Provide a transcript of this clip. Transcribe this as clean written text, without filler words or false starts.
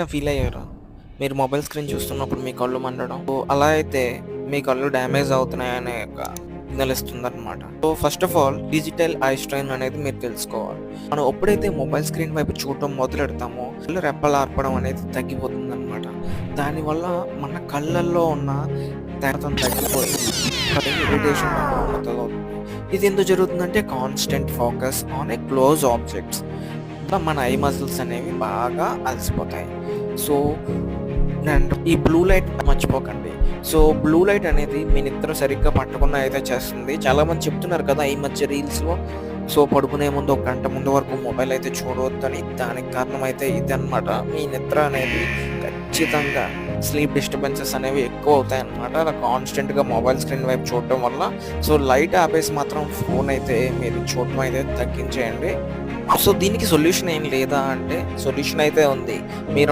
Feel అయ్యారా? మీరు mobile screen చూస్తున్నప్పుడు మీ కళ్ళు మండడం. సో, అలా అయితే మీ కళ్ళు డ్యామేజ్ అవుతున్నాయనే ఒక సిగ్నల్ ఇస్తుందన్నమాట. So, first of all digital eye strain అనేది మీరు తెలుసుకోవాలి. మనం ఎప్పుడైతే మొబైల్ స్క్రీన్ వైపు చూడటం మొదలెడతామో కళ్ళు రెప్పలార్పడం అనేది తగ్గిపోతుందన్నమాట. దానివల్ల మన కళ్ళల్లో ఉన్న తేటతనం తగ్గిపోయి ఇరిటేషన్ రావడం మొదలవుతుంది. ఇది ఎందుకు జరుగుతుందంటే constant focus on a close objects. మన ఐ మజిల్స్ అనేవి బాగా అలసిపోతాయి. సో అండ్ ఈ బ్లూ లైట్ మర్చిపోకండి. సో బ్లూ లైట్ అనేది మీ నిద్ర సరిగ్గా పట్టకుండా అయితే చేస్తుంది. చాలామంది చెప్తున్నారు కదా ఈ మధ్య రీల్స్లో. సో పడుకునే ముందు ఒక గంట ముందు వరకు మొబైల్ అయితే చూడవద్దని. దానికి కారణం అయితే ఇదన్నమాట. మీ నిద్ర అనేది ఖచ్చితంగా స్లీప్ డిస్టర్బెన్సెస్ అనేవి ఎక్కువ అవుతాయి అన్నమాట. అలా కాన్స్టెంట్గా మొబైల్ స్క్రీన్ వైపు చూడటం వల్ల. సో లైట్ ఆపేసి మాత్రం ఫోన్ అయితే మీరు చూడటం అయితే తగ్గించేయండి. సో దీనికి సొల్యూషన్ ఏం లేదా అంటే సొల్యూషన్ అయితే ఉంది. మీరు